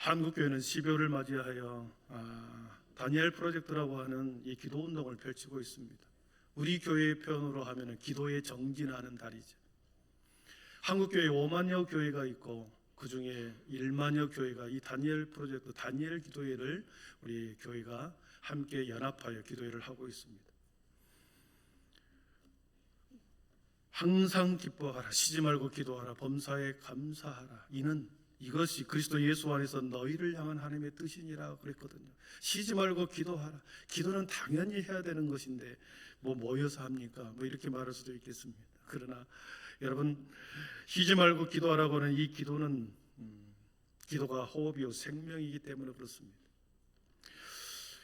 한국교회는 12월을 맞이하여 다니엘 프로젝트라고 하는 이 기도운동을 펼치고 있습니다. 우리 교회의 표현으로 하면 기도에 정진하는 달이죠. 한국교회 5만여 교회가 있고 그 중에 1만여 교회가 이 다니엘 프로젝트, 다니엘 기도회를 우리 교회가 함께 연합하여 기도회를 하고 있습니다. 항상 기뻐하라, 쉬지 말고 기도하라, 범사에 감사하라. 이것이 그리스도 예수 안에서 너희를 향한 하나님의 뜻이니라 그랬거든요. 쉬지 말고 기도하라. 기도는 당연히 해야 되는 것인데 모여서 합니까? 이렇게 말할 수도 있겠습니다. 그러나 여러분, 쉬지 말고 기도하라고 하는 이 기도는 기도가 호흡이요 생명이기 때문에 그렇습니다.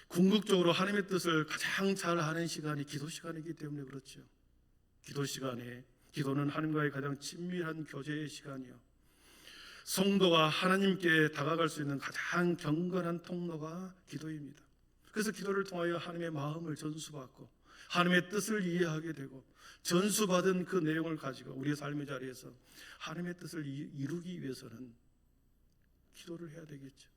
궁극적으로 하나님의 뜻을 가장 잘 아는 시간이 기도 시간이기 때문에 그렇죠. 기도 시간에, 기도는 하나님과의 가장 친밀한 교제의 시간이요, 성도가 하나님께 다가갈 수 있는 가장 경건한 통로가 기도입니다. 그래서 기도를 통하여 하나님의 마음을 전수받고 하나님의 뜻을 이해하게 되고, 전수받은 그 내용을 가지고 우리의 삶의 자리에서 하나님의 뜻을 이루기 위해서는 기도를 해야 되겠죠.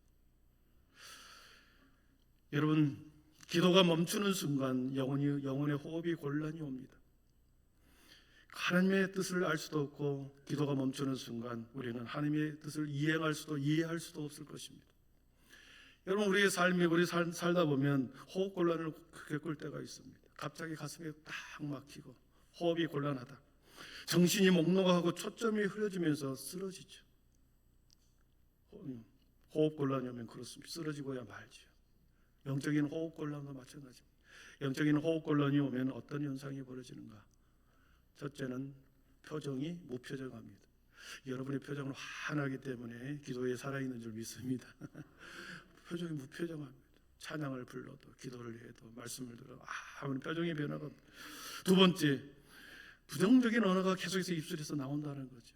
여러분, 기도가 멈추는 순간 영혼의 호흡이 곤란이 옵니다. 하나님의 뜻을 알 수도 없고, 기도가 멈추는 순간 우리는 하나님의 뜻을 이해할 수도 없을 것입니다. 여러분, 우리의 삶이 살다 보면 호흡 곤란을 겪을 때가 있습니다. 갑자기 가슴이 딱 막히고 호흡이 곤란하다, 정신이 몽롱하고 초점이 흐려지면서 쓰러지죠. 호흡 곤란이 오면 그렇습니다. 쓰러지고야 말죠. 영적인 호흡 곤란도 마찬가지입니다. 영적인 호흡 곤란이 오면 어떤 현상이 벌어지는가? 첫째는 표정이 무표정합니다. 여러분의 표정은 환하기 때문에 기도에 살아있는 줄 믿습니다. 표정이 무표정합니다. 찬양을 불러도, 기도를 해도, 말씀을 들어도 아무런 표정의 변화가 없습니다. 두 번째, 부정적인 언어가 계속해서 입술에서 나온다는 거죠.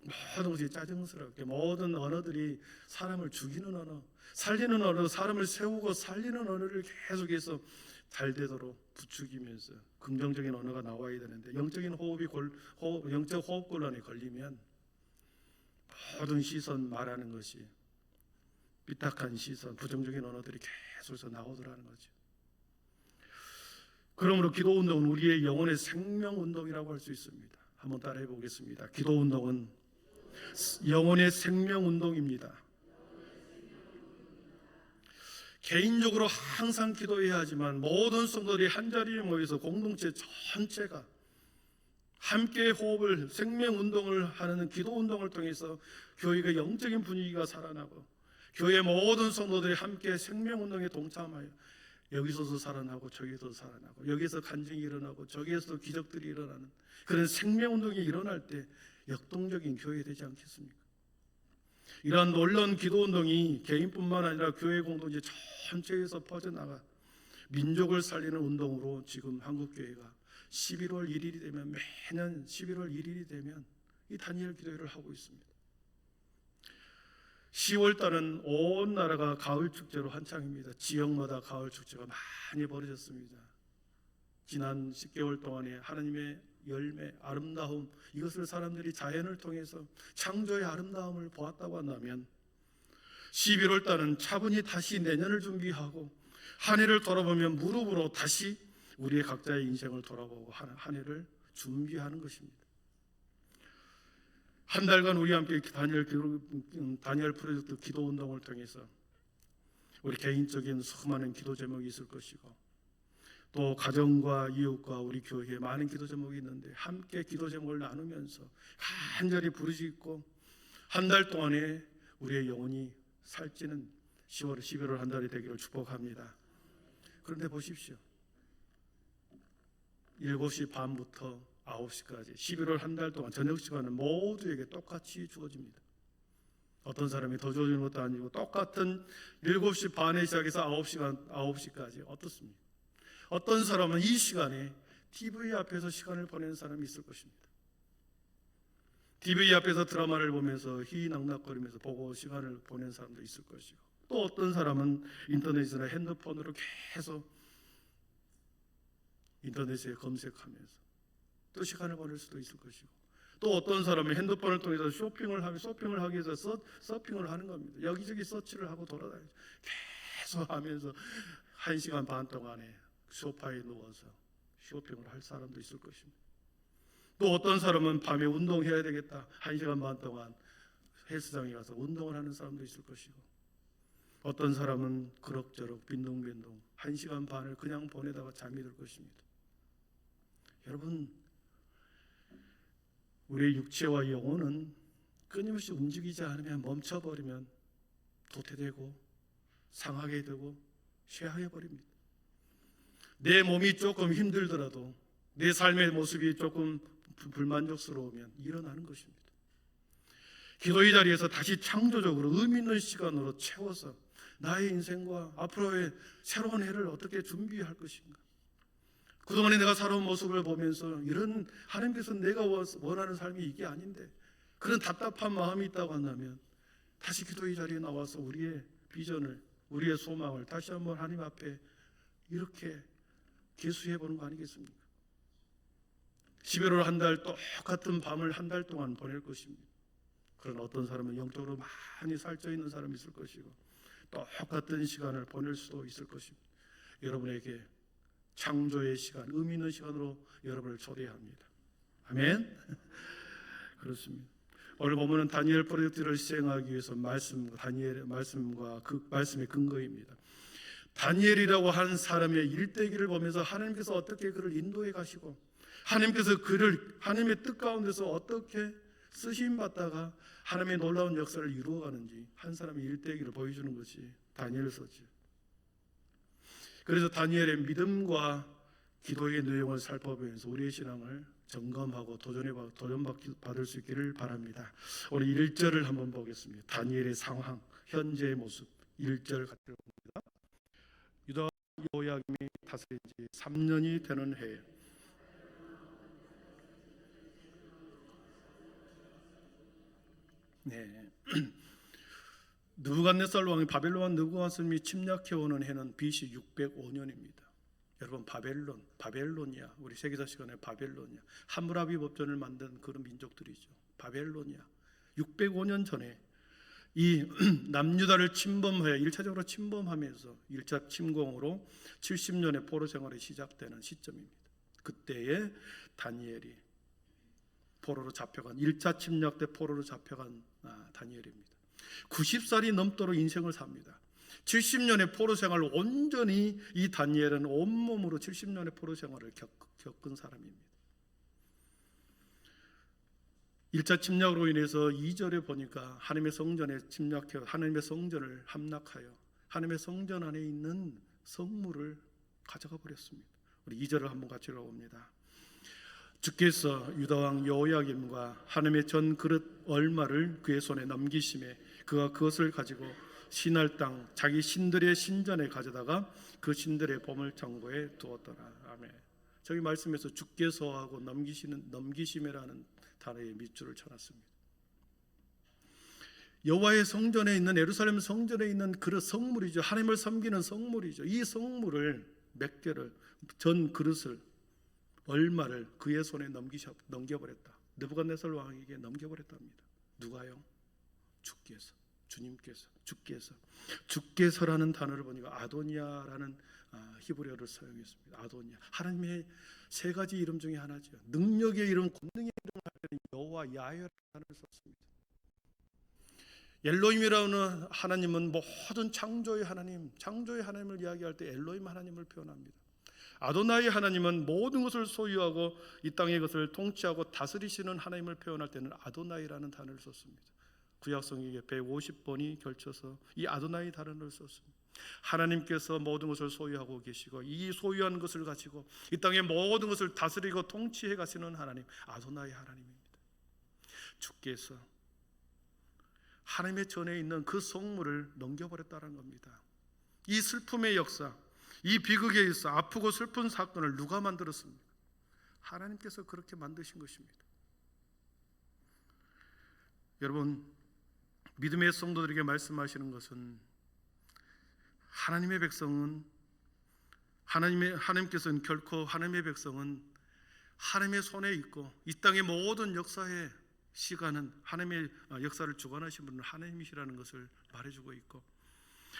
모든 것이 짜증스럽게, 모든 언어들이 사람을 죽이는 언어, 살리는 언어, 사람을 세우고 살리는 언어를 계속해서 잘 되도록 부추기면서 긍정적인 언어가 나와야 되는데, 영적 호흡 곤란에 걸리면 모든 시선, 말하는 것이 삐딱한 시선, 부정적인 언어들이 계속해서 나오더라는 거죠. 그러므로 기도 운동은 우리의 영혼의 생명 운동이라고 할 수 있습니다. 한번 따라해 보겠습니다. 기도 운동은 영혼의 생명 운동입니다. 개인적으로 항상 기도해야 하지만 모든 성도들이 한자리에 모여서 공동체 전체가 함께 호흡을, 생명 운동을 하는 기도 운동을 통해서 교회가 영적인 분위기가 살아나고, 교회 모든 성도들이 함께 생명 운동에 동참하여 여기서도 살아나고 저기서도 살아나고, 여기서 간증이 일어나고 저기에서도 기적들이 일어나는 그런 생명 운동이 일어날 때 역동적인 교회 되지 않겠습니까? 이러한 놀라운 기도 운동이 개인뿐만 아니라 교회 공동체 전체에서 퍼져나가 민족을 살리는 운동으로 지금 한국교회가 11월 1일이 되면, 매년 11월 1일이 되면 이 다니엘 기도회를 하고 있습니다. 10월 달은 온 나라가 가을 축제로 한창입니다. 지역마다 가을 축제가 많이 벌어졌습니다. 지난 10개월 동안에 하나님의 열매, 아름다움, 이것을 사람들이 자연을 통해서 창조의 아름다움을 보았다고 한다면, 11월 달은 차분히 다시 내년을 준비하고 한 해를 돌아보면 무릎으로 다시 우리의 각자의 인생을 돌아보고 한 해를 준비하는 것입니다. 한 달간 우리 함께 다니엘 프로젝트 기도 운동을 통해서 우리 개인적인 수많은 기도 제목이 있을 것이고, 또 가정과 이웃과 우리 교회에 많은 기도 제목이 있는데 함께 기도 제목을 나누면서 간절히 부르짖고 한 달 동안에 우리의 영혼이 살찌는 11월 한 달이 되기를 축복합니다. 그런데 보십시오. 7시 반부터 9시까지 11월 한 달 동안 저녁 시간은 모두에게 똑같이 주어집니다. 어떤 사람이 더 주어지는 것도 아니고 똑같은 7시 반에 시작해서 9시까지 어떻습니까? 어떤 사람은 이 시간에 TV 앞에서 시간을 보내는 사람이 있을 것입니다. TV 앞에서 드라마를 보면서 희낙낙거리면서 보고 시간을 보내는 사람도 있을 것이고, 또 어떤 사람은 인터넷이나 핸드폰으로 계속 인터넷에 검색하면서 또 시간을 보낼 수도 있을 것이고, 또 어떤 사람은 핸드폰을 통해서 쇼핑을 하기 위해서 서핑을 하는 겁니다. 여기저기 서치를 하고 돌아다니죠. 계속 하면서 1시간 반 동안에 소파에 누워서 쇼핑을 할 사람도 있을 것입니다. 또 어떤 사람은 밤에 운동해야 되겠다, 1시간 반 동안 헬스장에 가서 운동을 하는 사람도 있을 것이고, 어떤 사람은 그럭저럭 빈둥빈둥 1시간 반을 그냥 보내다가 잠이 들 것입니다. 여러분, 우리의 육체와 영혼은 끊임없이 움직이지 않으면, 멈춰버리면 도태되고 상하게 되고 쇠하게 버립니다. 내 몸이 조금 힘들더라도, 내 삶의 모습이 조금 불만족스러우면 일어나는 것입니다. 기도의 자리에서 다시 창조적으로 의미 있는 시간으로 채워서 나의 인생과 앞으로의 새로운 해를 어떻게 준비할 것인가. 그동안에 내가 살아온 모습을 보면서 이런, 하나님께서 내가 원하는 삶이 이게 아닌데, 그런 답답한 마음이 있다고 한다면 다시 기도의 자리에 나와서 우리의 비전을, 우리의 소망을 다시 한번 하나님 앞에 이렇게 계수해 보는 거 아니겠습니까? 11월 한 달 똑같은 밤을 한 달 동안 보낼 것입니다. 그러나 어떤 사람은 영적으로 많이 살쪄 있는 사람이 있을 것이고, 똑같은 시간을 보낼 수도 있을 것입니다. 여러분에게 창조의 시간, 의미 있는 시간으로 여러분을 초대합니다. 아멘. 그렇습니다. 오늘 보면은 다니엘 프로젝트를 시행하기 위해서 다니엘의 말씀과 그 말씀의 근거입니다. 다니엘이라고 하는 사람의 일대기를 보면서 하나님께서 어떻게 그를 인도해 가시고, 하나님께서 그를 하나님의 뜻 가운데서 어떻게 쓰심 받다가 하나님의 놀라운 역사를 이루어가는지 한 사람의 일대기를 보여주는 것이 다니엘서죠. 그래서 다니엘의 믿음과 기도의 내용을 살펴보면서 우리의 신앙을 점검하고 도전받을 수 있기를 바랍니다. 오늘 1절을 한번 보겠습니다. 다니엘의 상황, 현재의 모습. 1절 같이 봅니다. 유다 여호야김이 다스린 지 3년이 되는 해에 느부갓네살 왕이 바벨론 느부갓네살이 침략해 오는 해는 BC 605년입니다. 여러분, 바벨론이야. 우리 세계사 시간에 바벨론이야. 함무라비 법전을 만든 그런 민족들이죠. 바벨론이야. 605년 전에 이 남유다를 침범하여 1차적으로 침범하면서 1차 침공으로 70년의 포로 생활이 시작되는 시점입니다. 그때에 다니엘이 포로로 잡혀간 1차 침략 때 포로로 잡혀간 다니엘입니다. 90살이 넘도록 인생을 삽니다. 70년의 포로 생활을 온전히 이 다니엘은 온몸으로 70년의 포로 생활을 겪은 사람입니다. 1차 침략으로 인해서 2절에 보니까 하나님의 성전에 침략해 하나님의 성전을 함락하여 하나님의 성전 안에 있는 성물을 가져가 버렸습니다. 우리 2절을 한번 같이 읽어봅니다. 주께서 유다왕 여호야김과 하나님의 전 그릇 얼마를 그의 손에 넘기심에 그가 그것을 가지고 신할 땅 자기 신들의 신전에 가져다가 그 신들의 보물 창고에 두었더라. 아멘. 저기 말씀에서 주께서하고 넘기심이라는 단어에 밑줄을 쳐놨습니다. 여호와의 성전에 있는, 예루살렘 성전에 있는 그릇, 성물이죠. 하나님을 섬기는 성물이죠. 이 성물을 몇 개를, 전 그릇을, 얼마를 그의 손에 넘겨버렸다. 느부갓네살 왕에게 넘겨버렸답니다. 누가요? 주께서, 주님께서, 주께서라는 단어를 보니까 아도니아라는 히브리어를 사용했습니다. 아도니아, 하나님의 세 가지 이름 중에 하나죠. 능력의 이름, 권능의 이름을 할 때는 여호와 야훼라는 단어를 썼습니다. 엘로힘이라는 하나님은 모든 창조의 하나님, 창조의 하나님을 이야기할 때 엘로힘 하나님을 표현합니다. 아도나이 하나님은 모든 것을 소유하고 이 땅의 것을 통치하고 다스리시는 하나님을 표현할 때는 아도나이라는 단어를 썼습니다. 구약성경에 150번이 걸쳐서 이 아도나이 단어를 썼습니다. 하나님께서 모든 것을 소유하고 계시고 이 소유한 것을 가지고 이 땅의 모든 것을 다스리고 통치해 가시는 하나님, 아도나이 하나님입니다. 주께서 하나님의 전에 있는 그 성물을 넘겨버렸다는 겁니다. 이 슬픔의 역사, 이 비극에 있어 아프고 슬픈 사건을 누가 만들었습니까? 하나님께서 그렇게 만드신 것입니다. 여러분, 믿음의 성도들에게 말씀하시는 것은 하나님께서는 결코 하나님의 백성은 하나님의 손에 있고 이 땅의 모든 역사의 시간은 하나님의 역사를 주관하신 분은 하나님이시라는 것을 말해주고 있고,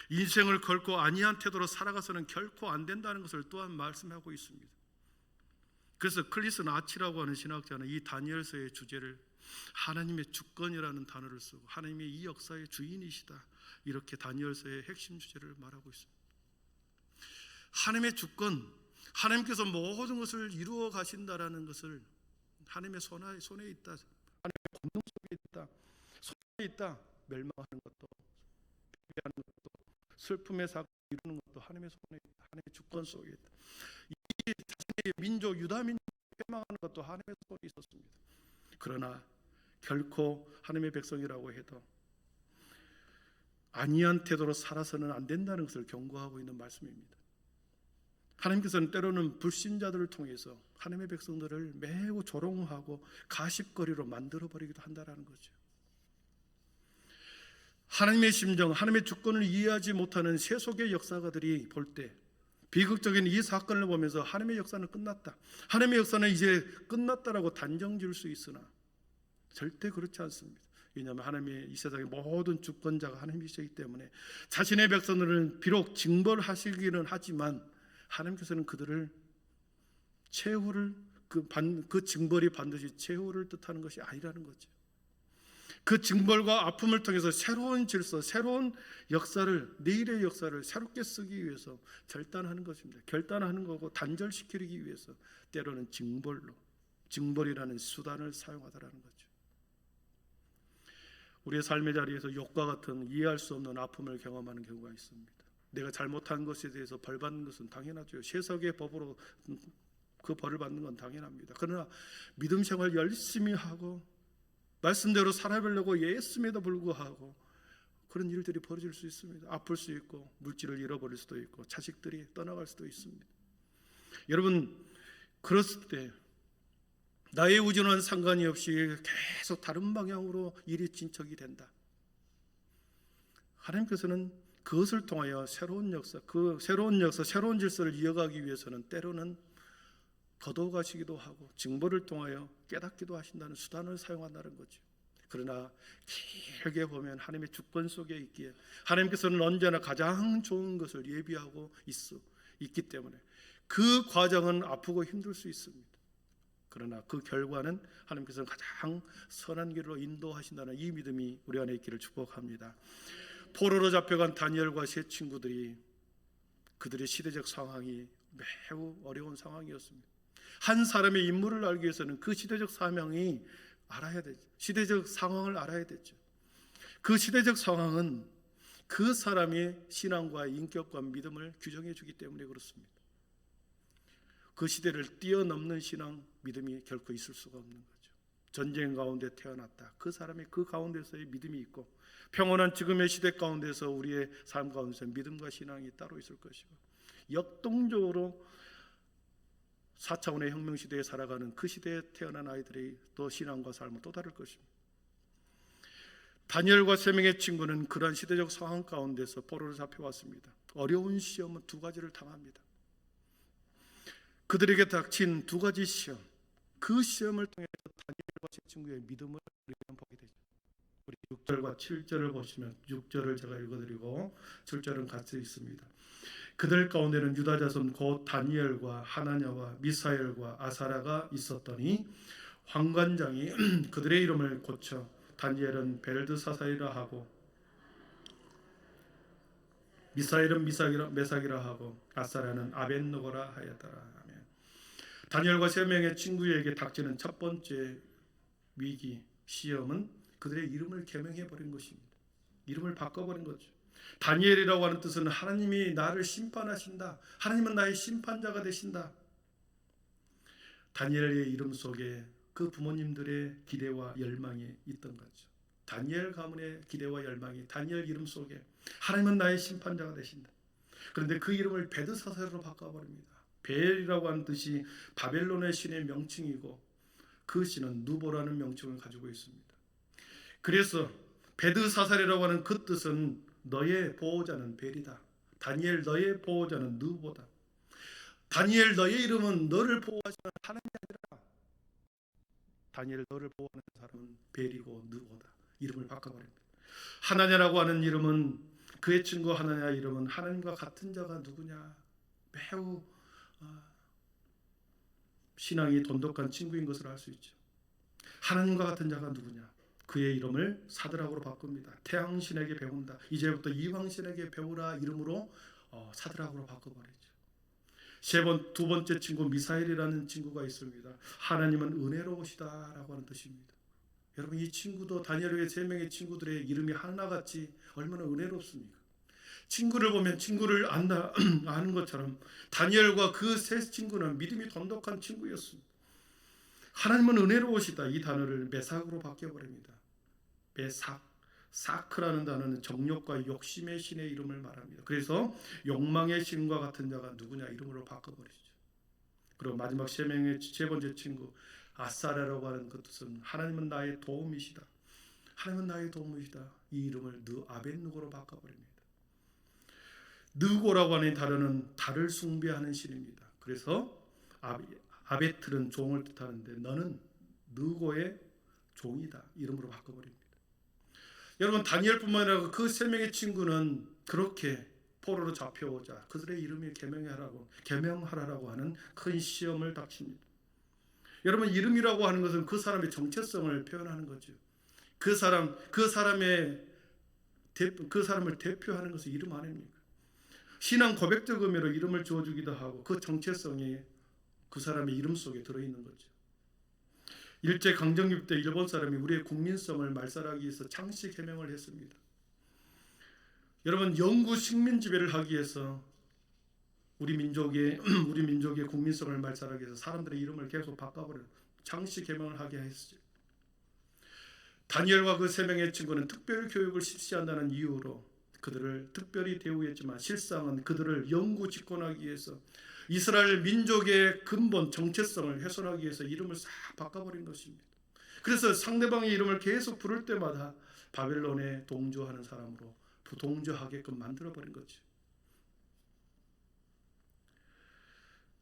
인생을 걸고 아니한 태도로 살아가서는 결코 안 된다는 것을 또한 말씀하고 있습니다. 그래서 클리스 나치라고 하는 신학자는 이 다니엘서의 주제를 하나님의 주권이라는 단어를 쓰고 하나님의 이 역사의 주인이시다, 이렇게 다니엘서의 핵심 주제를 말하고 있습니다. 하나님의 주권, 하나님께서 모든 것을 이루어 가신다라는 것을 하나님의 손에 있다, 하나님의 권능 속에 있다, 손에 있다. 멸망하는 것도, 패배하는 것도, 슬픔의 사고를 이루는 것도 하나님의 손에 있다, 하나님의 주권 속에 있다. 이 자신의 민족 유다 민족 패망하는 것도 하나님의 손에 있었습니다. 그러나 결코 하나님의 백성이라고 해도 아니한 태도로 살아서는 안 된다는 것을 경고하고 있는 말씀입니다. 하나님께서는 때로는 불신자들을 통해서 하나님의 백성들을 매우 조롱하고 가십거리로 만들어버리기도 한다는 거죠. 하나님의 심정, 하나님의 주권을 이해하지 못하는 세속의 역사가들이 볼 때 비극적인 이 사건을 보면서 하나님의 역사는 끝났다, 하나님의 역사는 이제 끝났다라고 단정 지을 수 있으나 절대 그렇지 않습니다. 왜냐하면 하나님의 이 세상의 모든 주권자가 하나님이시기 때문에 자신의 백성들은 비록 징벌하시기는 하지만 하나님께서는 그들을 최후를 그 징벌이 반드시 최후를 뜻하는 것이 아니라는 거죠. 그 징벌과 아픔을 통해서 새로운 질서, 새로운 역사를, 내일의 역사를 새롭게 쓰기 위해서 결단하는 것입니다. 결단하는 거고 단절시키기 위해서 때로는 징벌이라는 수단을 사용하더라는 거죠. 우리의 삶의 자리에서 욕과 같은 이해할 수 없는 아픔을 경험하는 경우가 있습니다. 내가 잘못한 것에 대해서 벌받는 것은 당연하죠. 세속의 법으로 그 벌을 받는 건 당연합니다. 그러나 믿음 생활 열심히 하고 말씀대로 살아보려고 애쓰에도 불구하고 그런 일들이 벌어질 수 있습니다. 아플 수 있고 물질을 잃어버릴 수도 있고 자식들이 떠나갈 수도 있습니다. 여러분, 그랬을 때 나의 우주는 상관이 없이 계속 다른 방향으로 일이 진척이 된다. 하나님께서는 그것을 통하여 새로운 역사, 새로운 질서를 이어가기 위해서는 때로는 거둬가시기도 하고 징벌을 통하여 깨닫기도 하신다는 수단을 사용한다는 거죠. 그러나 길게 보면 하나님의 주권 속에 있기에 하나님께서는 언제나 가장 좋은 것을 예비하고 있기 때문에 그 과정은 아프고 힘들 수 있습니다. 그러나 그 결과는 하나님께서는 가장 선한 길로 인도하신다는 이 믿음이 우리 안에 있기를 축복합니다. 포로로 잡혀간 다니엘과 세 친구들이 그들의 시대적 상황이 매우 어려운 상황이었습니다. 한 사람의 인물을 알기 위해서는 그 시대적 사명이 알아야 되죠. 시대적 상황을 알아야 되죠. 그 시대적 상황은 그 사람의 신앙과 인격과 믿음을 규정해 주기 때문에 그렇습니다. 그 시대를 뛰어넘는 신앙, 믿음이 결코 있을 수가 없는 거죠. 전쟁 가운데 태어났다. 그 사람이 그 가운데서의 믿음이 있고 평온한 지금의 시대 가운데서 우리의 삶 가운데서 믿음과 신앙이 따로 있을 것이고 역동적으로 4차원의 혁명 시대에 살아가는 그 시대에 태어난 아이들의 또 신앙과 삶은 또 다를 것입니다. 다니엘과 세 명의 친구는 그러한 시대적 상황 가운데서 포로로 잡혀왔습니다. 어려운 시험은 두 가지를 당합니다. 그들에게 닥친 두 가지 시험, 그 시험을 통해서 다니엘과 세 친구의 믿음을 우리가 보게 되죠. 우리 6절과 7절을 보시면 6절을 제가 읽어드리고 7절은 같이 있습니다. 그들 가운데는 유다 자손 곧 다니엘과 하나냐와 미사엘과 아사라가 있었더니 환관장이 그들의 이름을 고쳐 다니엘은 벨드사사이라 하고 미사엘은 메삭이라 하고 아사라는 아벳노고라 하였더라. 아멘. 다니엘과 세 명의 친구에게 닥치는 첫 번째 위기 시험은 그들의 이름을 개명해 버린 것입니다. 이름을 바꿔버린 거죠. 다니엘이라고 하는 뜻은 하나님이 나를 심판하신다. 하나님은 나의 심판자가 되신다. 다니엘의 이름 속에 그 부모님들의 기대와 열망이 있던 거죠. 다니엘 가문의 기대와 열망이 다니엘 이름 속에 하나님은 나의 심판자가 되신다. 그런데 그 이름을 베드사사로 바꿔버립니다. 벨이라고 하는 뜻이 바벨론의 신의 명칭이고 그 신은 누보라는 명칭을 가지고 있습니다. 그래서 베드사살이라고 하는 그 뜻은 너의 보호자는 벨이다. 다니엘 너의 보호자는 누보다. 다니엘 너의 이름은 너를 보호하시는 하나님이 아니라 다니엘 너를 보호하는 사람은 벨이고 느고다. 이름을 바꿔버립니다. 하나냐라고 하는 이름은 그의 친구 하나냐 이름은 하나님과 같은 자가 누구냐. 매우 신앙이 돈독한 친구인 것을 알 수 있죠. 하나님과 같은 자가 누구냐. 그의 이름을 사드락으로 바꿉니다. 태양신에게 배운다. 이제부터 이황신에게 배우라 이름으로 사드락으로 바꿔버리죠. 두 번째 친구 미사엘이라는 친구가 있습니다. 하나님은 은혜로우시다라고 하는 뜻입니다. 여러분 이 친구도 다니엘의 3명의 친구들의 이름이 하나같이 얼마나 은혜롭습니까? 친구를 보면 친구를 아는 것처럼 다니엘과 그 세 친구는 믿음이 돈독한 친구였습니다. 하나님은 은혜로우시다 이 단어를 메삭으로 바뀌어버립니다. 메삭, 사크라는 단어는 정욕과 욕심의 신의 이름을 말합니다. 그래서 욕망의 신과 같은 자가 누구냐 이름으로 바꿔버리죠. 그리고 마지막 세 번째 친구 아사레라고 하는 그 뜻은 하나님은 나의 도움이시다. 하나님은 나의 도움이시다. 이 이름을 아벳누고로 바꿔버립니다. 느고라고 하는 단어는 달을 숭배하는 신입니다. 그래서 아베틀은 종을 뜻하는데 너는 느고의 종이다. 이름으로 바꿔버립니다. 여러분 다니엘뿐만 아니라 그 3명의 친구는 그렇게 포로로 잡혀오자 그들의 이름이 계명하라라고 하는 큰 시험을 닥칩니다. 여러분 이름이라고 하는 것은 그 사람의 정체성을 표현하는 거죠. 그 사람을 대표하는 것은 이름 아닙니까? 신앙 고백적 의미로 이름을 주어주기도 하고 그 정체성이 그 사람의 이름 속에 들어있는 거죠. 일제 강점기 때 일본 사람이 우리의 국민성을 말살하기 위해서 창씨 개명을 했습니다. 여러분 영구 식민 지배를 하기 위해서 우리 민족의 국민성을 말살하기 위해서 사람들의 이름을 계속 바꿔버려 창씨 개명을 하게 했어요. 다니엘과 그 3명의 친구는 특별 교육을 실시한다는 이유로 그들을 특별히 대우했지만 실상은 그들을 영구 집권하기 위해서 이스라엘 민족의 근본 정체성을 훼손하기 위해서 이름을 싹 바꿔버린 것입니다. 그래서 상대방의 이름을 계속 부를 때마다 바벨론에 동조하는 사람으로 동조하게끔 만들어버린 거죠.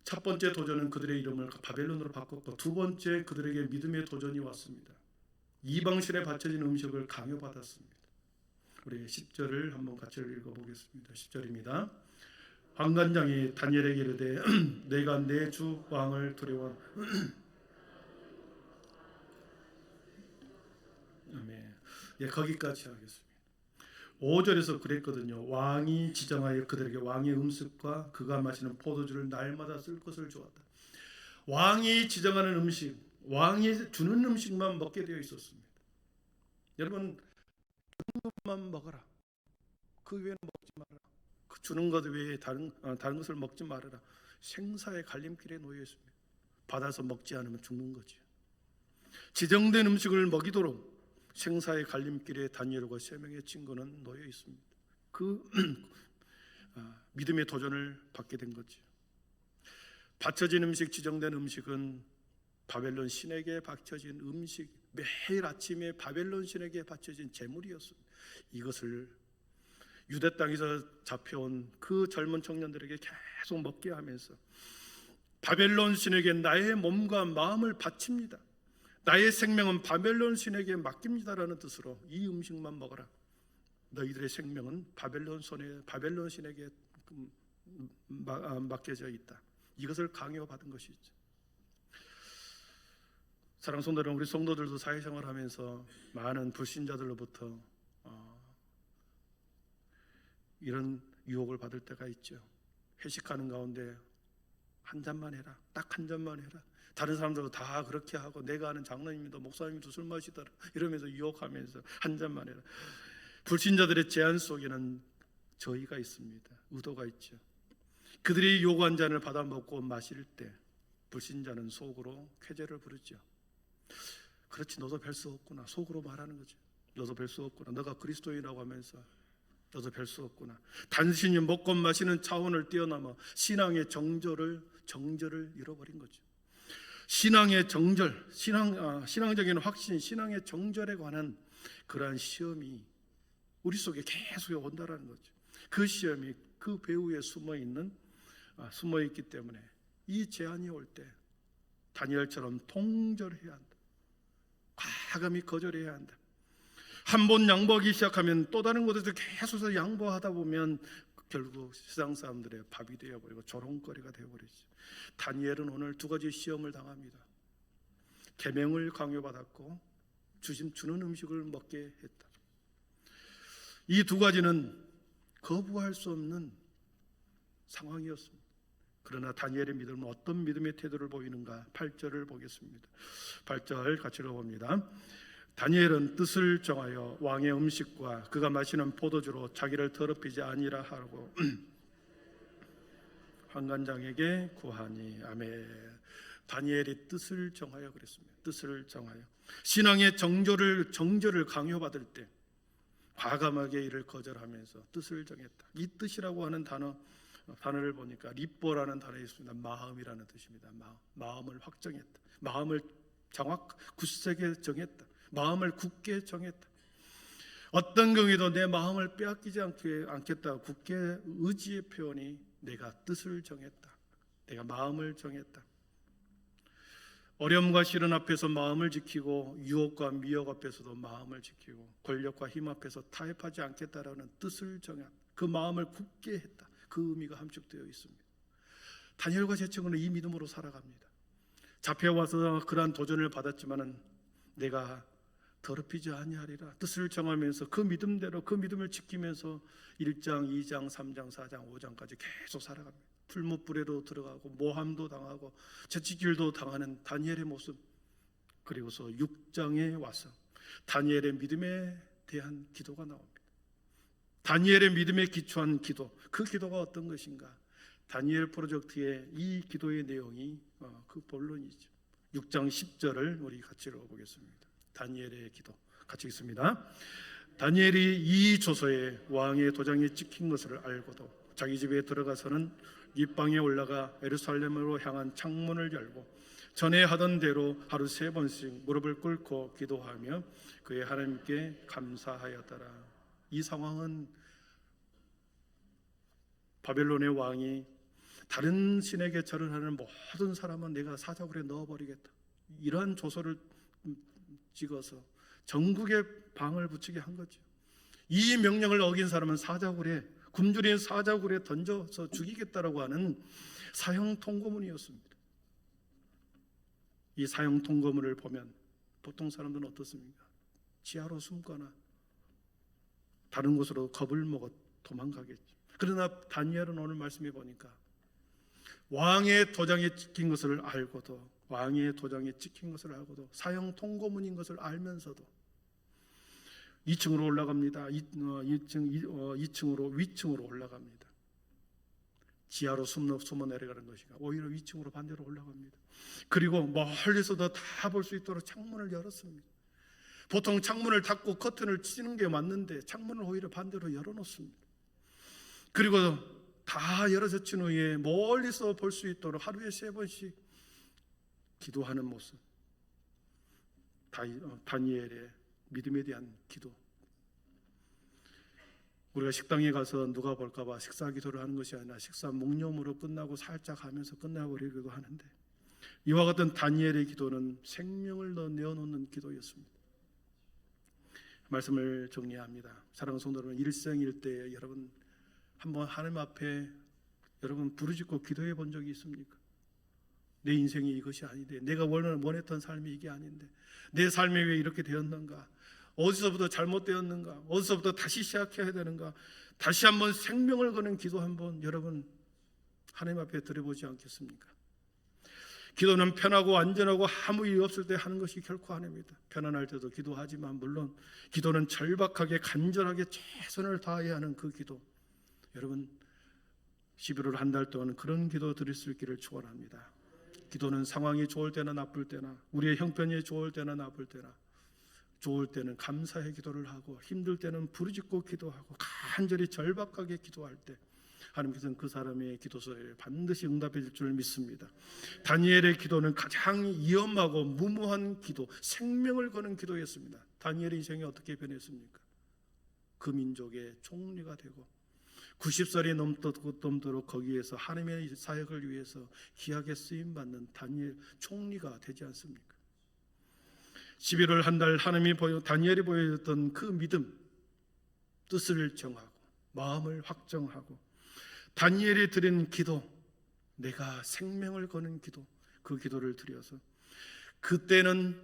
첫 번째 도전은 그들의 이름을 바벨론으로 바꿨고 두 번째 그들에게 믿음의 도전이 왔습니다. 이방신에 바쳐진 음식을 강요받았습니다. 우리 10절을 한번 같이 읽어보겠습니다. 10절입니다. 환관장이 다니엘에게 이르되 내가 내 주 왕을 두려워 아멘. 예, 거기까지 하겠습니다. 5절에서 그랬거든요. 왕이 지정하여 그들에게 왕의 음식과 그가 마시는 포도주를 날마다 쓸 것을 주었다. 왕이 지정하는 음식, 왕이 주는 음식만 먹게 되어 있었습니다. 여러분 만 먹어라. 그 외에는 먹지 말아라. 그 주는 것 외에 다른 것을 먹지 말아라. 생사의 갈림길에 놓여 있습니다. 받아서 먹지 않으면 죽는 거죠. 지정된 음식을 먹이도록 생사의 갈림길에 다니엘과 3명의 친구는 놓여 있습니다. 그 믿음의 도전을 받게 된 거죠. 바쳐진 음식, 지정된 음식은 바벨론 신에게 바쳐진 음식, 매일 아침에 바벨론 신에게 바쳐진 제물이었습니다. 이것을 유대 땅에서 잡혀온 그 젊은 청년들에게 계속 먹게 하면서 바벨론 신에게 나의 몸과 마음을 바칩니다. 나의 생명은 바벨론 신에게 맡깁니다라는 뜻으로 이 음식만 먹어라. 너희들의 생명은 바벨론 신에게 맡겨져 있다. 이것을 강요받은 것이죠. 사랑하는 성도 여러분, 우리 성도들도 사회생활하면서 많은 불신자들로부터 이런 유혹을 받을 때가 있죠. 회식하는 가운데 한 잔만 해라. 딱 한 잔만 해라. 다른 사람들도 다 그렇게 하고 내가 아는 장로님도 목사님도 술 마시더라 이러면서 유혹하면서 한 잔만 해라. 불신자들의 제안 속에는 저희가 있습니다. 의도가 있죠. 그들이 요구한 잔을 받아 먹고 마실 때 불신자는 속으로 쾌재를 부르죠. 그렇지, 너도 별 수 없구나. 속으로 말하는 거죠. 너도 별 수 없구나. 너가 그리스도인이라고 하면서 너도 별 수 없구나. 단순히 먹고 마시는 차원을 뛰어넘어 신앙의 정절을 잃어버린 거죠. 신앙의 정절, 신앙적인 확신, 신앙의 정절에 관한 그러한 시험이 우리 속에 계속 온다라는 거죠. 그 시험이 그 배후에 숨어 있기 때문에 이 제한이 올 때 다니엘처럼 통절해야 한다. 과감히 거절해야 한다. 한 번 양보하기 시작하면 또 다른 곳에서 계속 양보하다 보면 결국 세상 사람들의 밥이 되어버리고 조롱거리가 되어버리죠. 다니엘은 오늘 두 가지 시험을 당합니다. 계명을 강요받았고 주는 음식을 먹게 했다. 이 두 가지는 거부할 수 없는 상황이었습니다. 그러나 다니엘의 믿음은 어떤 믿음의 태도를 보이는가? 8절을 보겠습니다. 8절 같이 읽어봅니다. 다니엘은 뜻을 정하여 왕의 음식과 그가 마시는 포도주로 자기를 더럽히지 아니라 하고 환관장에게 구하니. 아멘. 다니엘이 뜻을 정하여 그랬습니다. 뜻을 정하여 신앙의 정절을 강요받을 때 과감하게 이를 거절하면서 뜻을 정했다. 이 뜻이라고 하는 단어를 보니까 리뽀라는 단어가 있습니다. 마음이라는 뜻입니다. 마음을 확정했다. 마음을 굳세게 정했다. 마음을 굳게 정했다. 어떤 경우에도 내 마음을 빼앗기지 않겠다. 굳게 의지의 표현이 내가 뜻을 정했다. 내가 마음을 정했다. 어려움과 시련 앞에서 마음을 지키고 유혹과 미혹 앞에서도 마음을 지키고 권력과 힘 앞에서 타협하지 않겠다라는 뜻을 정한 그 마음을 굳게 했다. 그 의미가 함축되어 있습니다. 다니엘과 제 친구는 이 믿음으로 살아갑니다. 잡혀와서 그러한 도전을 받았지만은 내가 더럽히지 아니하리라 뜻을 정하면서 그 믿음대로 그 믿음을 지키면서 1장, 2장, 3장, 4장, 5장까지 계속 살아갑니다. 풀무불에도 들어가고 모함도 당하고 채찍질도 당하는 다니엘의 모습. 그리고서 6장에 와서 다니엘의 믿음에 대한 기도가 나옵니다. 다니엘의 믿음에 기초한 기도. 그 기도가 어떤 것인가? 다니엘 프로젝트의 이 기도의 내용이 그 본론이죠. 6장 10절을 우리 같이 읽어보겠습니다. 다니엘의 기도 같이 읽습니다. 다니엘이 이 조서에 왕의 도장이 찍힌 것을 알고도 자기 집에 들어가서는 윗방에 올라가 예루살렘으로 향한 창문을 열고 전에 하던 대로 하루 3번씩 무릎을 꿇고 기도하며 그의 하나님께 감사하였더라. 이 상황은 바벨론의 왕이 다른 신에게 절을 하는 모든 사람은 내가 사자굴에 넣어버리겠다. 이러한 조서를 찍어서 전국에 방을 붙이게 한 거죠. 이 명령을 어긴 사람은 굶주린 사자굴에 던져서 죽이겠다라고 하는 사형 통고문이었습니다. 이 사형 통고문을 보면 보통 사람들은 어떻습니까? 지하로 숨거나 다른 곳으로 겁을 먹어 도망가겠죠. 그러나 다니엘은 오늘 말씀해 보니까 왕의 도장에 찍힌 것을 알고도 사형 통고문인 것을 알면서도 2층으로 올라갑니다. 2층으로 위층으로 올라갑니다. 지하로 숨어 내려가는 것이가 오히려 위층으로 반대로 올라갑니다. 그리고 멀리서도 다 볼 수 있도록 창문을 열었습니다. 보통 창문을 닫고 커튼을 치는 게 맞는데 창문을 오히려 반대로 열어놓습니다. 그리고 다 열어젖힌 후에 멀리서 볼 수 있도록 하루에 3번씩 기도하는 모습. 다니엘의 믿음에 대한 기도. 우리가 식당에 가서 누가 볼까 봐 식사 기도를 하는 것이 아니라 식사 묵념으로 끝나고 살짝 하면서 끝나버리기도 하는데 이와 같은 다니엘의 기도는 생명을 내어놓는 기도였습니다. 말씀을 정리합니다. 사랑하는 성도 여러분, 일생일대에 여러분 한번 하나님 앞에 여러분 부르짖고 기도해 본 적이 있습니까? 내 인생이 이것이 아닌데, 내가 원했던 삶이 이게 아닌데, 내 삶이 왜 이렇게 되었는가? 어디서부터 잘못되었는가? 어디서부터 다시 시작해야 되는가? 다시 한번 생명을 거는 기도 한번 여러분 하나님 앞에 드려보지 않겠습니까? 기도는 편하고 안전하고 아무 일 없을 때 하는 것이 결코 아닙니다. 편안할 때도 기도하지만 물론 기도는 절박하게 간절하게 최선을 다해야 하는 그 기도. 여러분 11월 한 달 동안 그런 기도 드릴 수 있기를 축원합니다. 기도는 상황이 좋을 때나 나쁠 때나, 우리의 형편이 좋을 때나 나쁠 때나, 좋을 때는 감사의 기도를 하고 힘들 때는 부르짖고 기도하고 간절히 절박하게 기도할 때 하나님께서는 그 사람의 기도소리를 반드시 응답해 줄 줄 믿습니다. 다니엘의 기도는 가장 위험하고 무모한 기도, 생명을 거는 기도였습니다. 다니엘의 인생이 어떻게 변했습니까? 그 민족의 총리가 되고 90살이 넘도록 거기에서 하나님의 사역을 위해서 귀하게 쓰임받는 다니엘 총리가 되지 않습니까? 11월 한 달 하나님이 다니엘이 보여줬던 그 믿음, 뜻을 정하고 마음을 확정하고 다니엘이 드린 기도, 내가 생명을 거는 기도, 그 기도를 드려서 그때는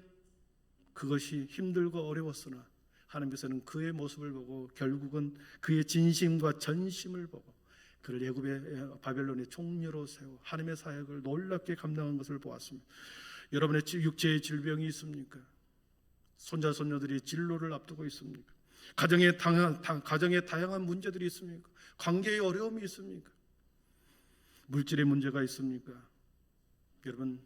그것이 힘들고 어려웠으나 하나님께서는 그의 모습을 보고 결국은 그의 진심과 전심을 보고 그를 애굽의 바벨론의 총리로 세워 하나님의 사역을 놀랍게 감당한 것을 보았습니다. 여러분의 육체의 질병이 있습니까? 손자 손녀들이 진로를 앞두고 있습니까? 가정에 다양한 문제들이 있습니까? 관계의 어려움이 있습니까? 물질의 문제가 있습니까? 여러분,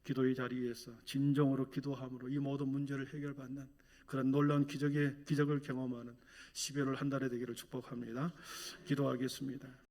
기도의 자리에서 진정으로 기도함으로 이 모든 문제를 해결받는 그런 놀라운 기적을 경험하는 12월 한 달이 되기를 축복합니다. 기도하겠습니다.